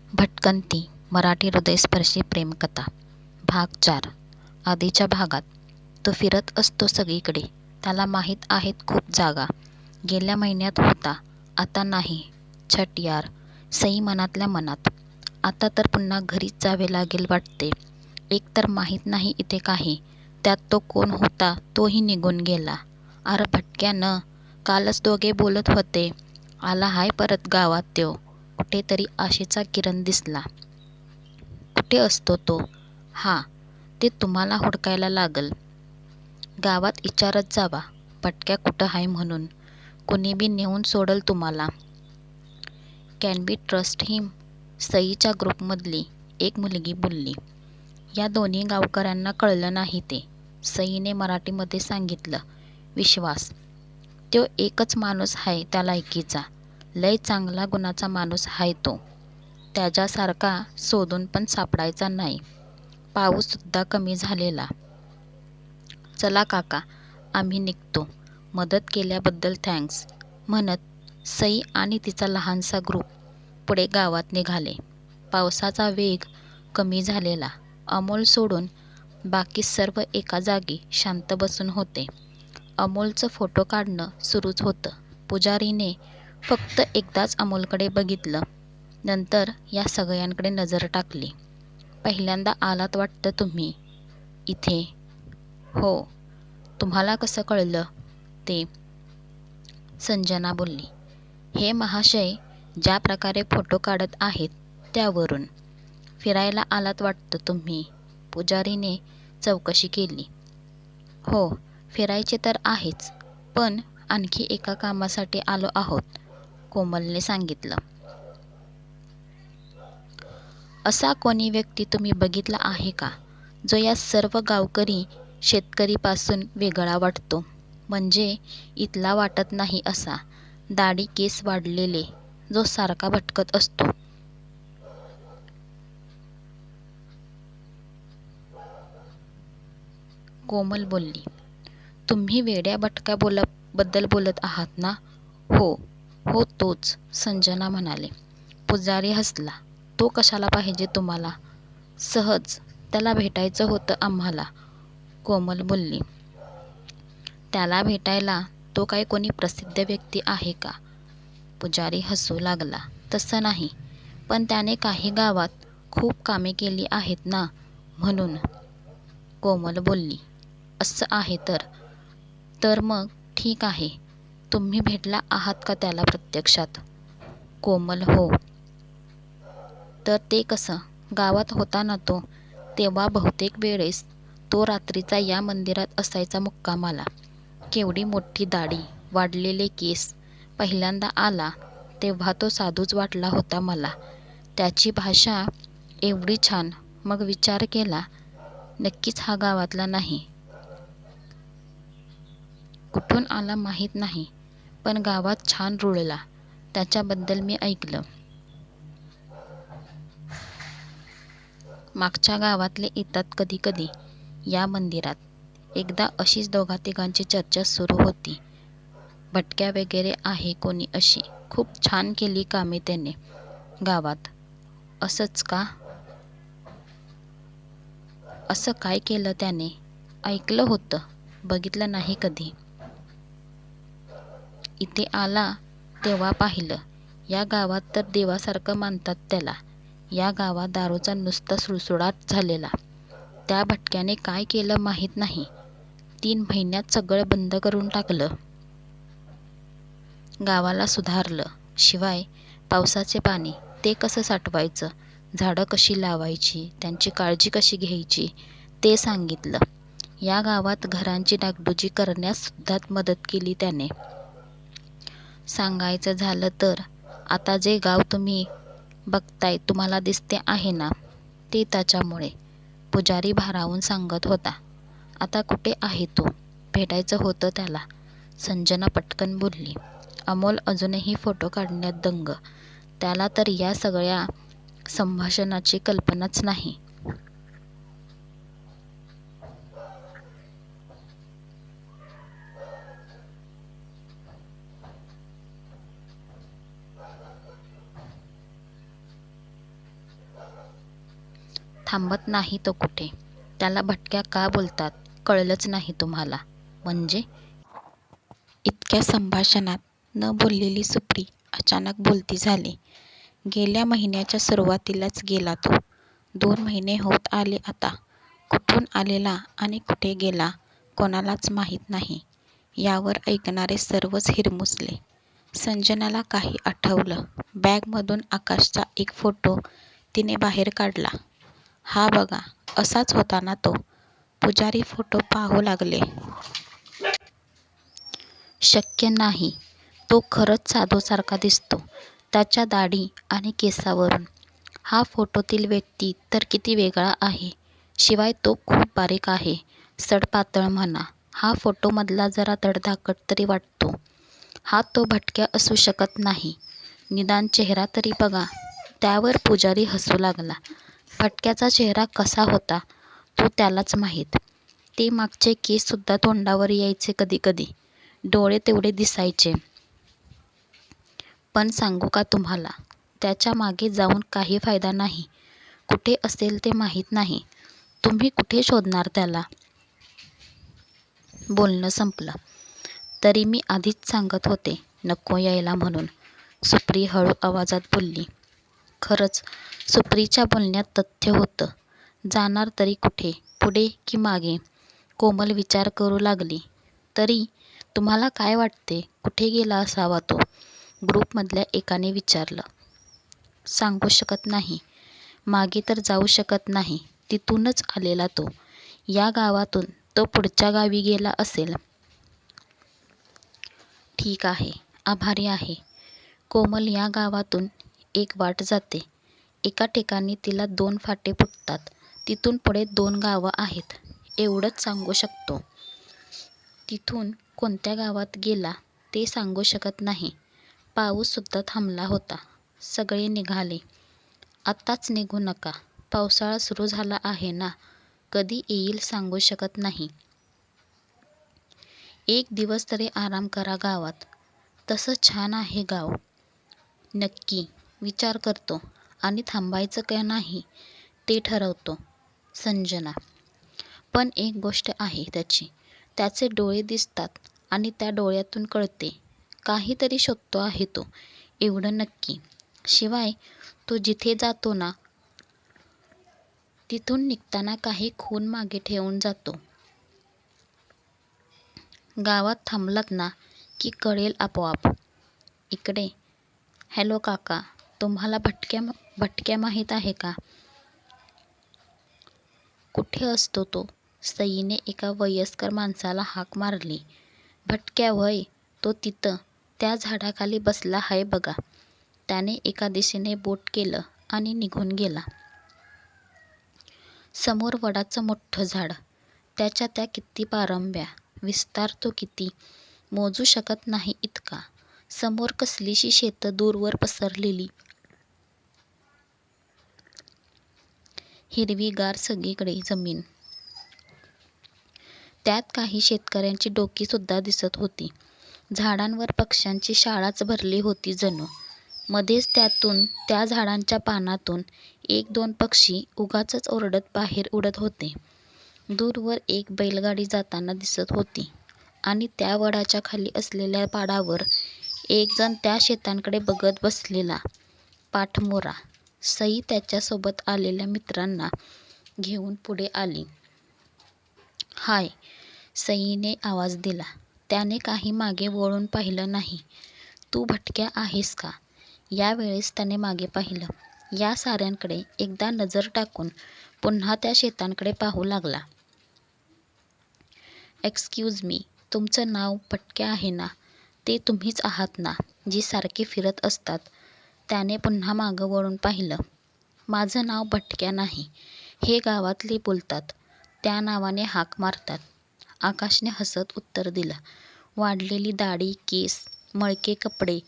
भटकंती मराठी हृदयस्पर्शी प्रेमकथा भाग 4. आधीच्या भागात तो फिरत असतो सगळीकडे. त्याला माहीत आहेत खूप जागा. गेल्या महिन्यात होता, आता नाही. छट यार, सई मनातल्या मनात. आता तर पुन्हा घरीच जावे लागेल वाटते. एकतर माहीत नाही इथे काही, त्यात तो कोण होता तोही निघून गेला. अरे भटक्यानं, कालच दोघे बोलत होते. आला हाय परत गावात त्यो. कुठेतरी आशेचा किरण दिसला. कुठे असतो तो? हा, ते तुम्हाला हुडकायला लागल. गावात इचारत जावा, भटक्या कुठं हाय म्हणून. कुणी बी नेऊन सोडल तुम्हाला. कॅन बी ट्रस्ट हिम? सईच्या ग्रुपमधली एक मुलगी बोलली. या दोन्ही गावकऱ्यांना कळलं नाही ते. सईने मराठीमध्ये सांगितलं. विश्वास, त्यो एकच माणूस हाय त्या लायकीचा. लय चांगला गुणाचा माणूस हाय तो. त्याच्यासारखा शोधून पण सापडायचा नाही. पाऊससुद्धा कमी झालेला. चला काका, आम्ही निघतो. मदत केल्याबद्दल थँक्स, म्हणत सई आणि तिचा लहानसा ग्रुप पुढे गावात निघाले. पावसाचा वेग कमी झालेला. अमोल सोडून बाकी सर्व एका जागी शांत बसून होते. अमोलचं फोटो काढणं सुरूच होतं. पुजारीने फक्त एकदाच अमोलकडे बघितलं. नंतर या सगळ्यांकडे नजर टाकली. पहिल्यांदा आलात वाटतं तुम्ही इथे? हो. तुम्हाला कसं कळलं ते? संजना बोलली. हे महाशय ज्या प्रकारे फोटो काढत आहेत त्यावरून. फिरायला आलात वाटतं तुम्ही? पुजारीने चौकशी केली. हो, फिरायचे तर आहेच, पण आणखी एका कामासाठी आलो आहोत, कोमलने सांगितलं. असा कोणी व्यक्ती तुम्ही बघितला आहे का, जो या सर्व गावकरी शेतकरीपासून वेगळा वाटतो? म्हणजे इथला वाटत नाही असा, दाढी केस वाढलेले, जो सारखा भटकत असतो? कोमल बोलली. तुम्ही वेड्या भटक्या बद्दल बोलत आहात ना? हो हो, तोच, संजना म्हणाले. पुजारी हसला. तो कशाला पाहिजे तुम्हाला? सहज त्याला भेटायचं होतं आम्हाला, कोमल बोलली. त्याला भेटायला तो काय कोणी प्रसिद्ध व्यक्ती आहे का? पुजारी हसू लागला. तसं नाही, पण त्याने काही गावात खूप कामे केली आहेत ना, म्हणून. कोमल बोलली. असं आहे तर मग ठीक आहे. तुम्ही भेटला आहात का त्याला प्रत्यक्षात? कोमल हो. तर ते कसं? गावात होता ना तो, तेव्हा बहुतेक वेळेस तो रात्रीचा या मंदिरात असायचा मुक्कामाला. केवढी मोठी दाढी, वाढलेले केस. पहिल्यांदा आला तेव्हा तो साधूच वाटला होता मला. त्याची भाषा एवढी छान. मग विचार केला, नक्कीच हा गावातला नाही. कुठून आला माहीत नाही, पण गावात छान रुळला. त्याच्याबद्दल मी ऐकलं. मागच्या गावातले येतात कधी कधी या मंदिरात. एकदा अशीच दोघातिघांची चर्चा सुरू होती. भटक्या वगैरे आहे कोणी अशी. खूप छान केली कामे त्याने गावात. असंच का? असं काय केलं त्याने? ऐकलं होतं, बघितलं नाही कधी. इथे आला तेव्हा पाहिलं. या गावात तर देवासारखं मानतात त्याला. या गावात दारूचा नुसता सुळसुळाट झालेला. त्या भटक्याने काय केलं माहीत नाही. 3 महिन्यात सगळं बंद करून टाकलं. गावाला सुधारलं. शिवाय पावसाचे पाणी ते कसं साठवायचं, झाडं कशी लावायची, त्यांची काळजी कशी घ्यायची ते सांगितलं. या गावात घरांची डागडुजी करण्यास सुद्धा मदत केली त्याने. सांगायचं झालं तर आता जे गाव तुम्ही बघताय, तुम्हाला दिसते आहे ना, ते त्याच्यामुळे. पुजारी भारावून सांगत होता. आता कुठे आहे तो? भेटायचं होतं त्याला, संजना पटकन बोलली. अमोल अजूनही फोटो काढण्यात दंग. त्याला तर या सगळ्या संभाषणाची कल्पनाच नाही. थांबत नाही तो कुठे. त्याला भटक्या का बोलतात कळलंच नाही तुम्हाला? म्हणजे? इतक्या संभाषणात न बोललेली सुप्री अचानक बोलती झाली. गेल्या महिन्याच्या सुरुवातीलाच गेला तो. 2 महिने होत आले आता. कुठून आलेला आणि कुठे गेला कोणालाच माहीत नाही. यावर ऐकणारे सर्वच हिरमुसले. संजनाला काही आठवलं. बॅगमधून आकाशचा एक फोटो तिने बाहेर काढला. हा बघा, असाच होता ना तो. पुजारी फोटो पाहू लागले. शक्य नाही. तो खरंच साधूसारखा दिसतो त्याच्या दाढी आणि केसावरून. हा फोटोतील व्यक्ती तर किती वेगळा आहे. शिवाय तो खूप बारीक आहे. सडपातळ म्हणा. हा फोटोमधला जरा धडधाकट तरी वाटतो. हा तो भटक्या असू शकत नाही. निदान चेहरा तरी बघा. त्यावर पुजारी हसू लागला. भटक्याचा चेहरा कसा होता तो त्यालाच माहीत. ते मागचे केस सुद्धा तोंडावर यायचे कधी-कधी. डोळे तेवढे दिसायचे. पण सांगू का तुम्हाला, त्याच्या मागे जाऊन काही फायदा नाही. कुठे असेल ते माहीत नाही. तुम्ही कुठे शोधणार त्याला? बोलणं संपलं. तरी मी आधीच सांगत होते नको यायला म्हणून, सुप्री हळू आवाजात बोलली. खरंच सुप्रीच्या बोलण्यात तथ्य होतं. जाणार तरी कुठे, पुढे की मागे? कोमल विचार करू लागली. तरी तुम्हाला काय वाटते कुठे गेला असावा तो? ग्रुपमधल्या एकाने विचारलं. सांगू शकत नाही. मागे तर जाऊ शकत नाही. तिथूनच आलेला तो. या गावातून तो पुढच्या गावी गेला असेल. ठीक आहे, आभारी आहे. कोमल, या गावातून एक वाट जाते. एका ठिकाणी तिला 2 फाटे फुटतात. तिथून पुढे 2 गावं आहेत. एवढंच सांगू शकतो. तिथून कोणत्या गावात गेला ते सांगू शकत नाही. पाऊस सुद्धा थांबला होता. सगळे निघाले. आत्ताच निघू नका. पावसाळा सुरू झाला आहे ना. कधी येईल सांगू शकत नाही. एक दिवस तरी आराम करा गावात. तसं छान आहे गाव. नक्की विचार करतो आणि थांबायचं का नाही ते ठरवतो. संजना. पण एक गोष्ट आहे त्याची. त्याचे डोळे दिसतात आणि त्या डोळ्यातून कळते काहीतरी शोधतो आहे तो. एवढं नक्की. शिवाय तो जिथे जातो ना तिथून निघताना काही खून मागे ठेवून जातो. गावात थांबलात ना की कळेल आपोआप. इकडे. हॅलो काका, तुम्हाला भटक्या माहीत आहे का? कुठे असतो तो? सईने एका वयस्कर माणसाला हाक मारली. भटक्या व्हय, तो तिथं त्या झाडाखाली बसला आहे बघा. त्याने एका दिशेने बोट केलं आणि निघून गेला. समोर वडाचं मोठं झाड. त्याच्या त्या किती पारंब्या. विस्तार तो किती, मोजू शकत नाही इतका. समोर कसलीशी शेतं दूरवर पसरलेली. हिरवीगार सगळीकडे जमीन. त्यात काही शेतकऱ्यांची डोकी सुद्धा दिसत होती. झाडांवर पक्ष्यांची शाळाच भरली होती जणू. मध्येच त्यातून, त्या झाडांच्या पानातून 1-2 पक्षी उगाचच ओरडत बाहेर उडत होते. दूरवर एक बैलगाडी जाताना दिसत होती आणि त्या वडाच्या खाली असलेल्या पाडावर एक जण त्या शेतांकडे बघत बसलेला. पाठमोरा. सई त्याच्यासोबत आलेल्या मित्रांना घेऊन पुढे आली. हाय, सईने आवाज दिला. त्याने काही मागे वळून पाहिलं नाही. तू भटक्या आहेस का? यावेळेस त्याने मागे पाहिलं. या साऱ्यांकडे एकदा नजर टाकून पुन्हा त्या शेतांकडे पाहू लागला. एक्सक्यूज मी, तुमचं नाव भटक्या आहे ना? ते तुम्हीच आहात ना, जी सारखे फिरत असतात? त्याने पुन्हा मागं वळून पाहिलं. माझं नाव भटक्या नाही. हे गावातले बोलतात. त्या नावाने हाक मारतात. आकाशने हसत उत्तर दिलं. वाढलेली दाढी, केस, मळके कपडे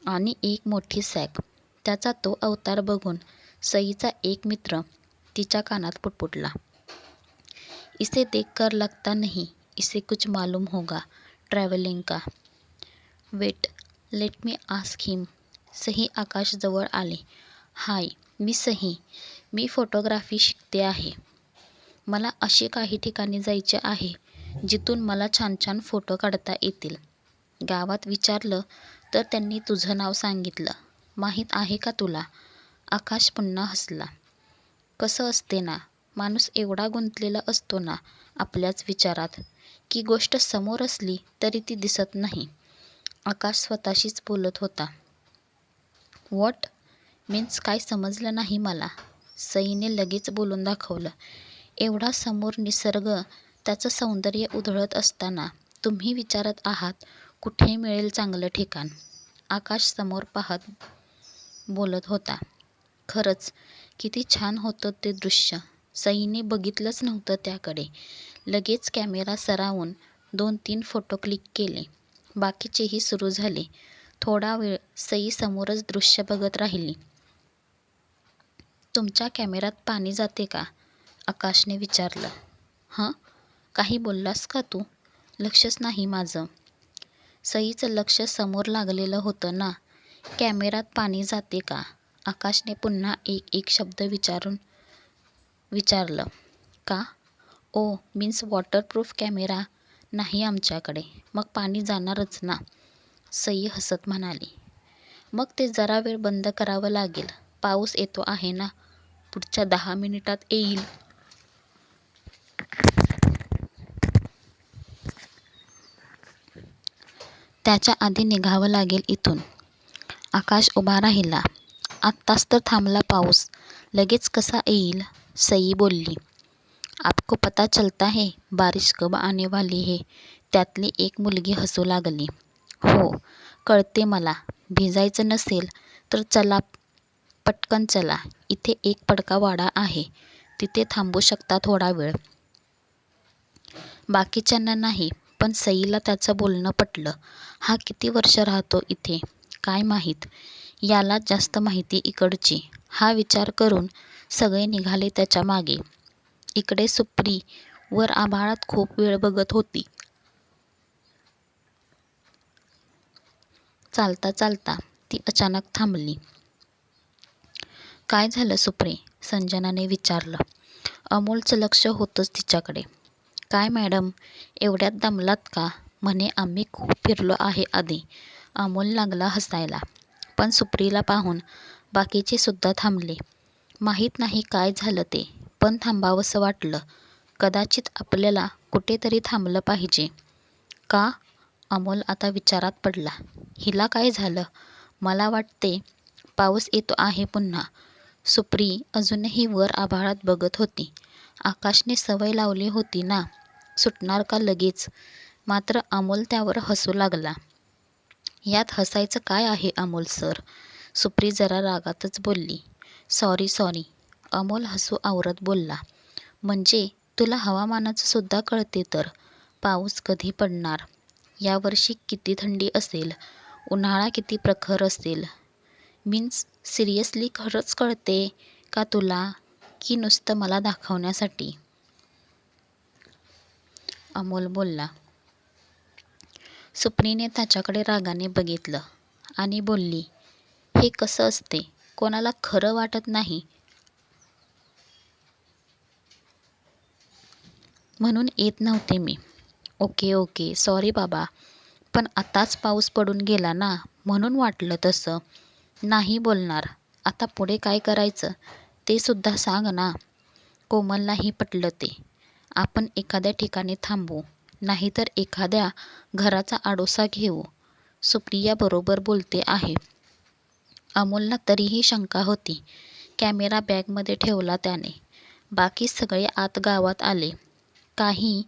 आणि एक मोठी सॅक. त्याचा तो अवतार बघून सईचा एक मित्र तिच्या कानात पुटपुटला. इसे देखकर लगता नहीं इसे कुछ मालूम होगा. ट्रॅव्हलिंग का? वेट, लेट मी आस्क हिम. सही आकाशजवळ आले. हाय, मी सही. मी फोटोग्राफी शिकते आहे. मला अशी काही ठिकाणी जायचे आहे जिथून मला छान छान फोटो काढता येतील. गावात विचारलं तर त्यांनी तुझं नाव सांगितलं. माहीत आहे का तुला? आकाश पुन्हा हसला. कसं असते ना, माणूस एवढा गुंतलेला असतो ना आपल्याच विचारात की गोष्ट समोर असली तरी ती दिसत नाही. आकाश स्वतःशीच बोलत होता. व्हॉट मीन्स काय समजलं नाही मला. सईने लगेच बोलून दाखवलं. एवढा समोर निसर्ग, त्याचं सौंदर्य उधळत असताना तुम्ही विचारत आहात कुठे मिळेल चांगलं ठिकाण. आकाश समोर पाहत बोलत होता. खरंच किती छान होतं ते दृश्य. सईने बघितलंच नव्हतं त्याकडे. लगेच कॅमेरा सरावून 2-3 फोटो क्लिक केले. बाकीचेही सुरू झाले. थोडा वेळ सई समोरच दृश्य बघत राहिली. तुमच्या कॅमेऱ्यात पाणी जाते का? आकाशने विचारलं. हं, काही बोललास का तू? लक्षच नाही माझं. सईचं लक्ष समोर लागलेलं होतं ना. कॅमेऱ्यात पाणी जाते का? आकाशने पुन्हा एक शब्द विचारलं. का? ओ मीन्स वॉटरप्रूफ कॅमेरा नाही आमच्याकडे. मग पाणी जाणारच ना. सई हसत म्हणाली. मग ते जरा वेळ बंद करावं लागेल. पाऊस येतो आहे ना. पुढच्या 10 मिनिटात येईल. त्याच्या आधी निघावं लागेल इथून. आकाश उभा राहिला. आत्ताच तर थांबला पाऊस. लगेच कसा येईल? सई बोलली. आपको पता चलता है बारिश कब आने वाली है? त्यातली एक मुलगी हसू लागली. हो, कळते मला. भिजायचं नसेल तर चला, पटकन चला. इथे एक पडका वाडा आहे. तिथे थांबू शकता थोडा वेळ. बाकीच्यांना नाही, पण सईला त्याचं बोलणं पटलं. हा किती वर्ष राहतो इथे काय माहीत. यालाच जास्त माहिती इकडची. हा विचार करून सगळे निघाले त्याच्या मागे. इकडे सुप्री वर आभाळात खूप वेळ बघत होती. चालता चालता ती अचानक थांबली. काय झालं सुप्रे? संजनाने विचारलं. अमोलचं लक्ष होतंच तिच्याकडे. काय मॅडम, एवढ्यात दमलात का? म्हणे आम्ही खूप फिरलो आहे आधी. अमोल लागला हसायला. पण सुप्रीला पाहून बाकीचे सुद्धा थांबले. माहीत नाही काय झालं ते, पण थांबावंसं वाटलं. कदाचित आपल्याला कुठेतरी थांबलं पाहिजे. का? अमोल आता विचारात पडला. हिला काय झालं? मला वाटते पाऊस येतो आहे पुन्हा. सुप्री अजूनही वर आभाळात बघत होती. आकाशने सवय लावली होती ना, सुटणार का लगेच? मात्र अमोल त्यावर हसू लागला. यात हसायचं काय आहे अमोल सर? सुप्री जरा रागातच बोलली. सॉरी. अमोल हसू आवरत बोलला. म्हणजे तुला हवामानाचं सुद्धा कळते तर? पाऊस कधी पडणार? यावर्षी किती थंडी असेल? उन्हाळा किती प्रखर असेल? मीन्स सिरियसली खरंच कळते का तुला, की नुसतं मला दाखवण्यासाठी? अमोल बोलला. सुप्रीने त्याच्याकडे रागाने बघितलं आणि बोलली. हे कसं असते? कोणाला खरं वाटत नाही म्हणून येत नव्हते मी. ओके, सॉरी बाबा. पण आताच पाऊस पडून गेला ना, म्हणून वाटलं तसं. नाही बोलणार. आता पुढे काय करायचं ते सुद्धा सांग ना. कोमललाही पटलं ते. आपण एखाद्या ठिकाणी थांबू, नाहीतर एखाद्या घराचा आडोसा घेऊ. सुप्रिया बरोबर बोलते आहे. अमोलला तरीही शंका होती. कॅमेरा बॅगमध्ये ठेवला त्याने. बाकी सगळे आत गावात आले. काही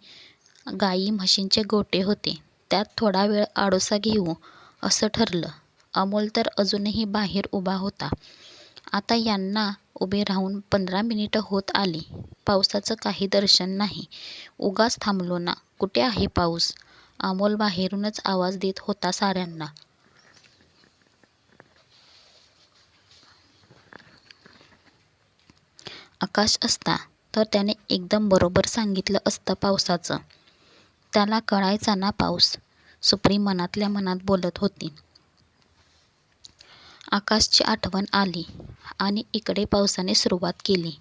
गाई म्हशींचे गोठे होते. त्यात थोडा वेळ आडोसा घेऊ असं ठरलं. अमोल तर अजूनही बाहेर उभा होता. आता यांना उभे राहून 15 मिनिटं होत आली. पावसाचं काही दर्शन नाही. उगाच थांबलो ना. कुठे आहे पाऊस? अमोल बाहेरूनच आवाज देत होता साऱ्यांना. आकाश असता तर त्याने एकदम बरोबर सांगितलं असतं पावसाचं. त्याला कळायचा ना पाऊस. सुप्री मनातल्या मनात बोलत होती. आकाशची आठवण आली आणि इकडे पावसाने सुरुवात केली.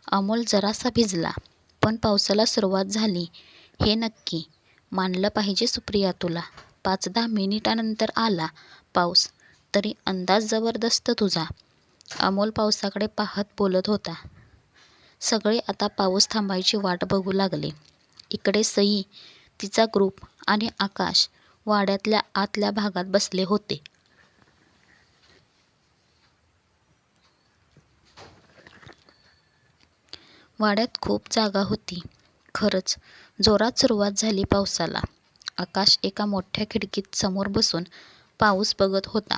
अमोल जरासा भिजला, पण पावसाला सुरुवात झाली हे नक्की. मानलं पाहिजे सुप्रिया तुला. 5-10 मिनिटानंतर आला पाऊस, तरी अंदाज जबरदस्त तुझा. अमोल पावसाकडे पाहत बोलत होता. सगळे आता पाऊस थांबायची वाट बघू लागले. इकडे सई, तिचा ग्रुप आणि आकाश वाड्यातल्या आतल्या भागात बसले होते. वाड्यात खूप जागा होती. खरंच जोरात सुरुवात झाली पावसाला. आकाश एका मोठ्या खिडकीत समोर बसून पाऊस बघत होता.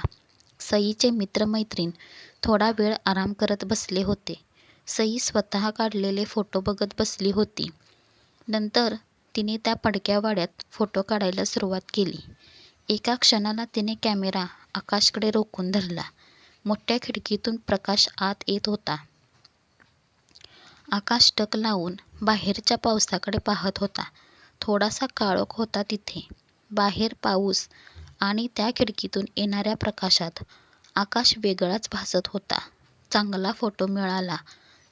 सईचे मित्रमैत्रीण थोडा वेळ आराम करत बसले होते. सई स्वतः काढलेले फोटो बघत बसली होती. नंतर तिने त्या पडक्या वाड्यात फोटो काढायला सुरुवात केली. एका क्षणाला तिने कॅमेरा आकाशकडे रोखून धरला. मोठ्या खिडकीतून प्रकाश आत येत होता. आकाश टक लावून बाहेरच्या पावसाकडे पाहत होता. थोडासा काळोख होता तिथे. बाहेर पाऊस आणि त्या खिडकीतून येणाऱ्या प्रकाशात आकाश वेगळाच भासत होता. चांगला फोटो मिळाला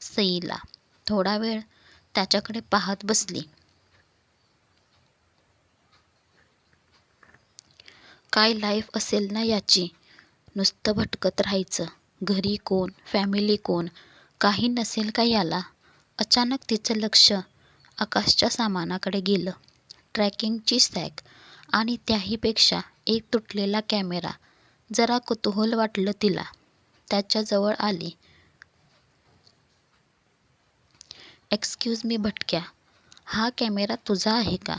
सईला. थोडा वेळ त्याच्याकडे पाहत बसली. काय लाईफ असेल ना याची. नुसतं भटकत राहायचं. घरी कोण, फॅमिली कोण, काही नसेल का याला. अचानक तिचं लक्ष आकाशच्या सामानाकडे गेलं. ट्रॅकिंगची सॅक आणि त्याहीपेक्षा एक तुटलेला कॅमेरा. जरा कुतूहल वाटलं तिला. त्याच्याजवळ आली. एक्सक्यूज मी भटक्या, हा कॅमेरा तुझा आहे का?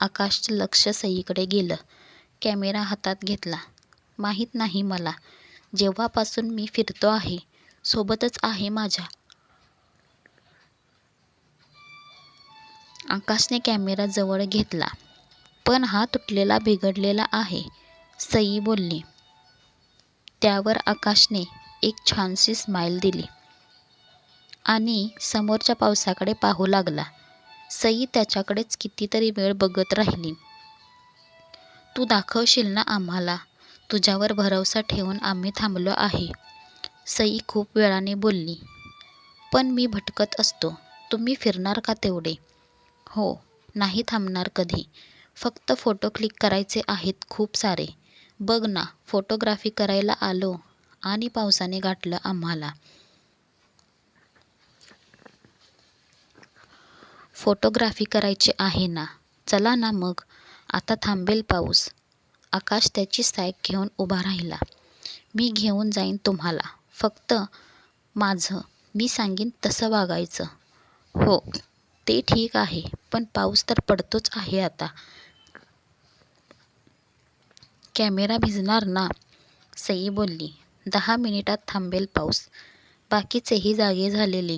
आकाशचं लक्ष सईकडे गेलं. कॅमेरा हातात घेतला. माहीत नाही मला. जेव्हापासून मी फिरतो आहे, सोबतच आहे माझ्या. आकाशने कॅमेरा जवळ घेतला. पण हा तुटलेला बिघडलेला आहे, सई बोलली. त्यावर आकाशने एक छानशी स्माईल दिली आणि समोरच्या पावसाकडे पाहू लागला. सई त्याच्याकडेच कितीतरी वेळ बघत राहिली. तू दाखवशील ना आम्हाला? तुझ्यावर भरवसा ठेवून आम्ही थांबलो आहे, सई खूप वेळाने बोलली. पण मी भटकत असतो, तुम्ही फिरणार का तेवढे? हो, नाही थांबणार कधी. फक्त फोटो क्लिक करायचे आहेत खूप सारे. बघ ना, फोटोग्राफी करायला आलो आणि पावसाने गाठलं आम्हाला. फोटोग्राफी करायची आहे ना? चला ना मग. आता थांबेल पाऊस. आकाश त्याची सॅक घेऊन उभा राहिला. मी घेऊन जाईन तुम्हाला. फक्त माझं मी सांगीन तसं वागायचं. हो, ते ठीक आहे, पण पाऊस तर पडतोच आहे आता. कॅमेरा भिजणार ना, सई बोलली. 10 मिनिटात थांबेल पाऊस. बाकीचेही जागे झालेले.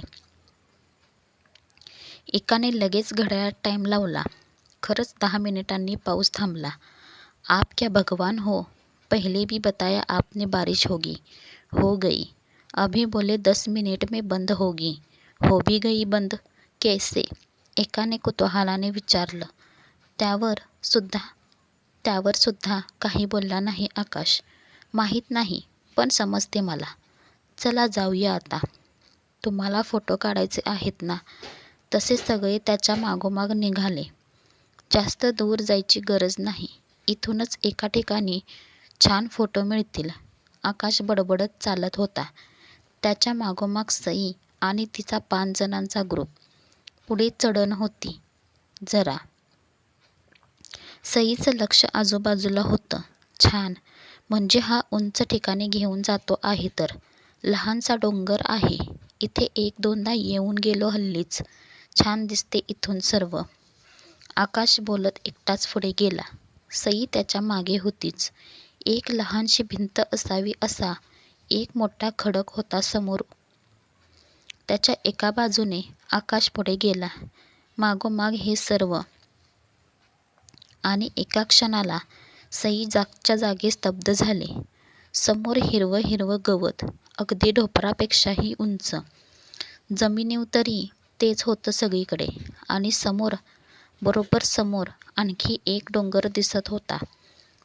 एकाने लगेच घड्याळात टाईम लावला. खरंच 10 मिनिटांनी पाऊस थांबला. आप क्या भगवान हो. पहले भी बताया आपने बारिश होगी. हो गई. अभी बोले 10 मिनिट में बंद होगी. हो भी गई बंद. कैसे? एकाने कुतूहलाने विचारलं. त्यावर सुद्धा काही बोलला नाही आकाश. माहीत नाही, पण समजते मला. चला जाऊया आता. तुम्हाला फोटो काढायचे आहेत ना? तसे सगळे त्याच्या मागोमाग निघाले. जास्त दूर जायची गरज नाही. इथूनच एका ठिकाणी छान फोटो मिळतील. आकाश बडबडत चालत होता. त्याच्या मागोमाग सई आणि तिचा 5 जणांचा ग्रुप. पुढे चढण होती जरा. सईचं लक्ष आजूबाजूला होतं. छान, म्हणजे हा उंच ठिकाणी घेऊन जातो आहे तर. लहानसा डोंगर आहे. इथे 1-2दा येऊन गेलो हल्लीच. छान दिसते इथून सर्व. आकाश बोलत एकटाच पुढे गेला. सई त्याच्या मागे होतीच. एक लहानशी भिंत असावी असा एक मोठा खडक होता समोर. त्याच्या एका बाजूने आकाश पुढे गेला. मागोमाग हे सर्व. आणि एका क्षणाला सई जागच्या जागी स्तब्ध झाले. समोर हिरवं हिरवं गवत, अगदी ढोपरापेक्षाही उंच. जमिनीतही तेच होतं सगळीकडे. आणि समोर, बरोबर समोर आणखी एक डोंगर दिसत होता,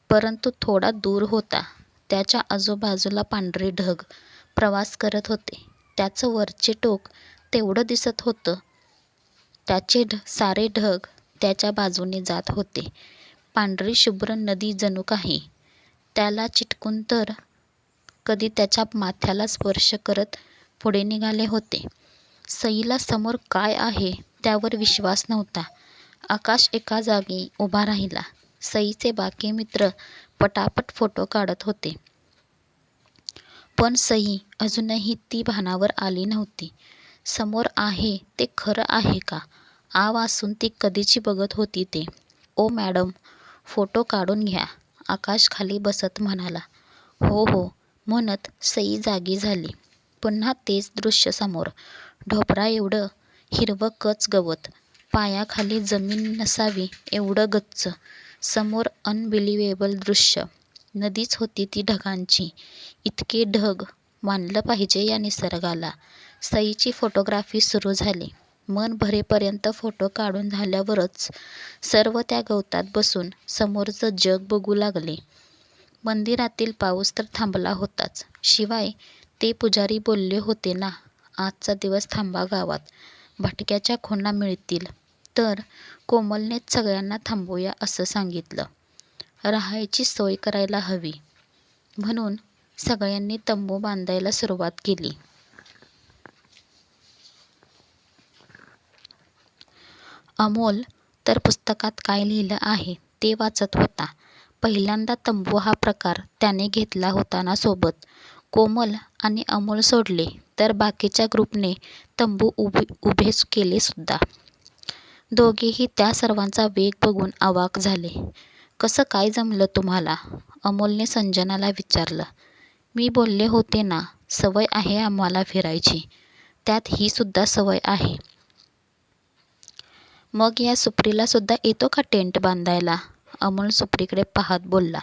परंतु थोडा दूर होता. त्याच्या आजूबाजूला पांढरे ढग प्रवास करत होते. त्याचं वरचे टोक तेवढं दिसत होतं. त्याचे सारे ढग त्याच्या बाजूने जात होते. पांढरी शुभ्र नदी जणू काही त्याला चिटकून तर कधी त्याच्या माथ्याला स्पर्श करत पुढे निघाले होते. सईला समोर काय आहे त्यावर विश्वास नव्हता. आकाश एका जागी उभा राहिला. सईचे बाकी मित्र पटापट फोटो काढत होते. पण सई अजूनही ती भानावर आली नव्हती. समोर आहे ते खरं आहे का? आ वासून ती कधीची बघत होती ते. ओ मॅडम, फोटो काढून घ्या, आकाश खाली बसत म्हणाला. हो हो म्हणत सई जागी झाली. पुन्हा तेच दृश्य समोर. ढोपरा एवढं हिरवं कच गवत, पायाखाली जमीन नसावी एवढं गच्च. समोर अनबिलिव्हेबल दृश्य. नदीच होती ती ढगांची. इतके ढग मानलं पाहिजे या निसर्गाला. सईची फोटोग्राफी सुरू झाली. मन भरेपर्यंत फोटो काढून झाल्यावरच सर्व त्या गवतात बसून समोरचं जग बघू लागले. मंदिरातील पाऊस तर थांबला होताच. शिवाय ते पुजारी बोलले होते ना, आजचा दिवस थांबा गावात, भटक्याच्या खुणा मिळतील. तर कोमलनेच सगळ्यांना थांबूया असं सांगितलं. राहायची सोय करायला हवी म्हणून सगळ्यांनी तंबू बांधायला सुरुवात केली. अमोल तर पुस्तकात काय लिहिलं आहे ते वाचत होता. पहिल्यांदा तंबू हा प्रकार त्याने घेतला होता ना सोबत. कोमल आणि अमोल सोडले तर बाकीच्या ग्रुपने तंबू उभे केले सुद्धा. दोघेही त्या सर्वांचा वेग बघून अवाक झाले. कसं काय जमलं तुम्हाला? अमोलने संजनाला विचारलं. मी बोलले होते ना, सवय आहे आम्हाला फिरायची, त्यात ही सुद्धा सवय आहे. मग या सुप्रीला सुद्धा येतो का टेंट बांधायला? अमोल सुप्रीकडे पाहत बोलला.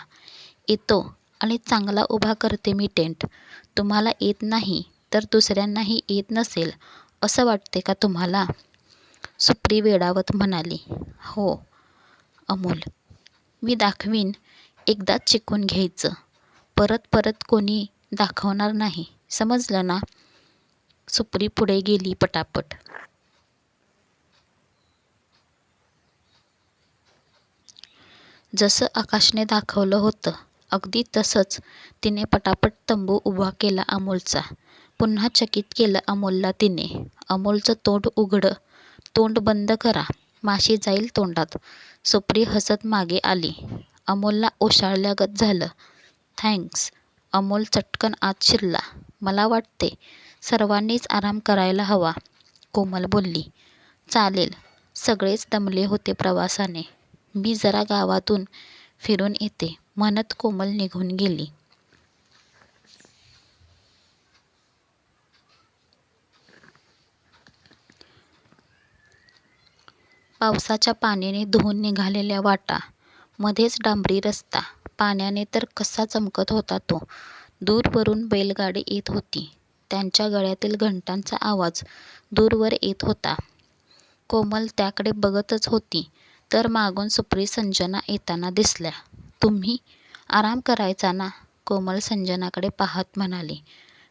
येतो आणि चांगला उभा करते मी टेंट. तुम्हाला येत नाही तर दुसऱ्यांनाही येत नसेल असं वाटते का तुम्हाला? सुप्री वेडावत म्हणाली. हो अमोल, मी दाखवीन, एकदाच शिकून घ्यायचं, परत परत कोणी दाखवणार नाही, समजलं ना? सुप्री पुढे गेली पटापट. जसं आकाशने दाखवलं होतं अगदी तसंच तिने पटापट तंबू उभा केला अमोलचा. पुन्हा चकित केलं अमोलला तिने. अमोलचं तोंड उघडं. तोंड बंद करा, माशी जाईल तोंडात. सुप्री हसत मागे आली. अमोलला ओशाळल्यागत झालं. थँक्स. अमोल चटकन आत शिरला. मला वाटते सर्वांनीच आराम करायला हवा, कोमल बोलली. चालेल, सगळेच दमले होते प्रवासाने. मी जरा गावातून फिरून येते म्हणत कोमल निघून गेली. पावसाच्या पाण्याने धुवून निघालेल्या वाटा, मध्येच डांबरी रस्ता. पाण्याने तर कसा चमकत होता तो. दूरवरून बैलगाडी येत होती. त्यांच्या गळ्यातील घंटांचा आवाज दूरवर येत होता. कोमल त्याकडे बघतच होती तर मागून सुप्री संजना येताना दिसल्या. तुम्ही आराम करायचा ना? कोमल संजनाकडे पाहत म्हणाली.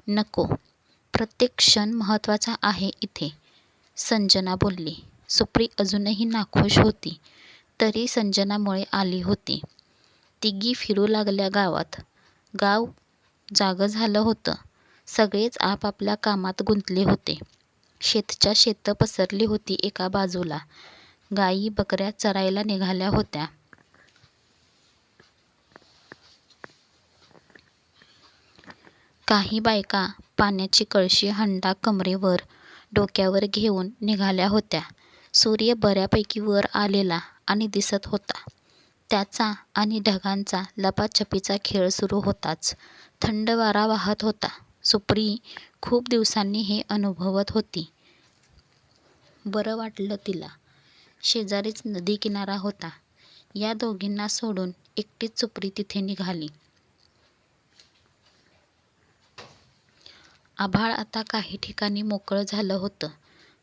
नको, प्रत्येक क्षण महत्त्वाचा आहे इथे, संजना बोलली. सुप्री अजूनही नाखुश होती. तरी संजनामुळे आली होती. तिघी फिरू लागल्या गावात. गाव जागं झालं होतं. सगळेच आपापल्या कामात गुंतले होते. शेतच्या शेतं पसरली होती एका बाजूला. गायी बकऱ्या चरायला निघाल्या होत्या. काही बायका पाण्याची कळशी हंडा कमरेवर डोक्यावर घेऊन निघाल्या होत्या. सूर्य बऱ्यापैकी वर आलेला आणि दिसत होता. त्याचा आणि ढगांचा लपाछपीचा खेळ सुरू होताच. थंड वारा वाहत होता. सुप्री खूप दिवसांनी हे अनुभवत होती. बरं वाटलं तिला. शेजारीच नदी किनारा होता. या दोघींना सोडून एकटीच सुप्री तिथे निघाली. आभाळ आता काही ठिकाणी मोकळं झालं होतं.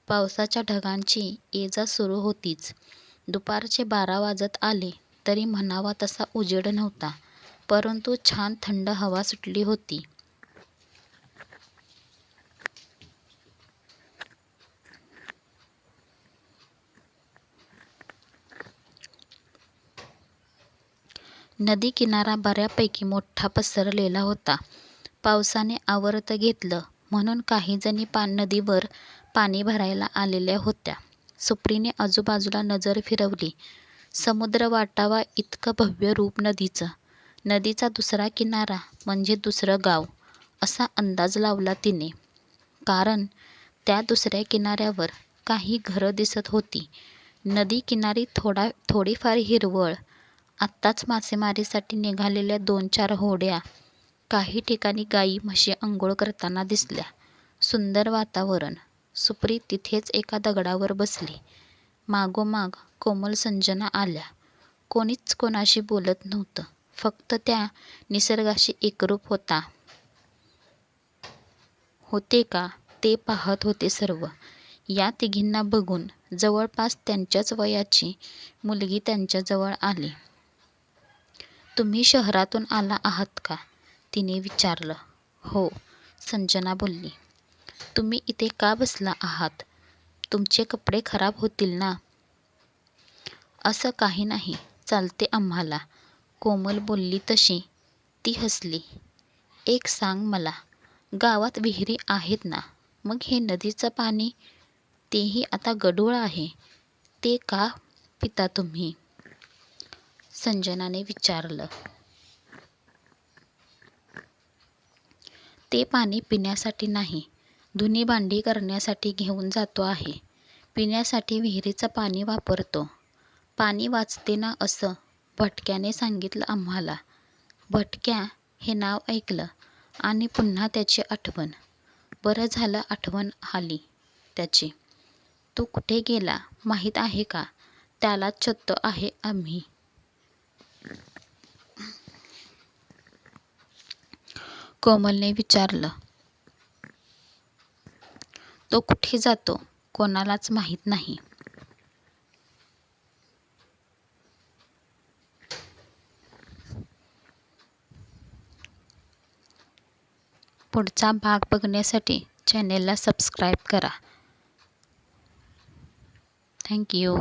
पावसाच्या ढगांची ये-जा सुरू होतीच. दुपारचे 12 वाजत आले तरी म्हणावा तसा उजेड नव्हता. परंतु छान थंड हवा सुटली होती. नदी किनारा बऱ्यापैकी मोठा पसरलेला होता. पावसाने आवर्त घेतलं म्हणून काही जणी नदीवर पाणी भरायला आलेल्या होत्या. सुप्रीने आजूबाजूला नजर फिरवली. समुद्र वाटावा इतकं भव्य रूप नदीचं. नदीचा दुसरा किनारा म्हणजे दुसरं गाव असा अंदाज लावला तिने. कारण त्या दुसऱ्या किनाऱ्यावर काही घरं दिसत होती. नदी किनारी थोडीफार हिरवळ, आत्ताच मासेमारीसाठी निघालेल्या 2-4 होड्या, काही ठिकाणी गाई म्हशी अंघोळ करताना दिसल्या. सुंदर वातावरण. सुप्री तिथेच एका दगडावर बसली. मागोमाग कोमल संजना आल्या. कोणीच कोणाशी बोलत नव्हतं. फक्त त्या निसर्गाशी एकरूप होते का ते पाहत होते सर्व. या तिघींना बघून जवळपास त्यांच्याच वयाची मुलगी त्यांच्याजवळ आली. तुम्ही शहरातून आला आहात का? तिने विचारलं. हो, संजना बोलली. तुम्ही इथे का बसला आहात? तुमचे कपडे खराब होतील ना? असं काही नाही, चालते आम्हाला, कोमल बोलली तशी ती हसली. एक सांग मला, गावात विहिरी आहेत ना, मग हे नदीचं पाणी, तेही आता गढूळ आहे, ते का पिता तुम्ही? संजनाने विचारलं. ते पाणी पिण्यासाठी नाही, धुणी भांडी करण्यासाठी घेऊन जातो आहे. पिण्यासाठी विहिरीचं पाणी वापरतो. पाणी वाचते ना असं भटक्याने सांगितलं आम्हाला. भटक्या हे नाव ऐकलं आणि पुन्हा त्याची आठवण. बरं झालं आठवण आली त्याची. तू कुठे गेला माहीत आहे का? त्यालाच शोधतो आहे आम्ही. कोमलने विचारलं. तो कुठे जातो कोणालाच माहीत नाही. पुढचा भाग बघण्यासाठी चॅनेलला सबस्क्राईब करा. Thank you.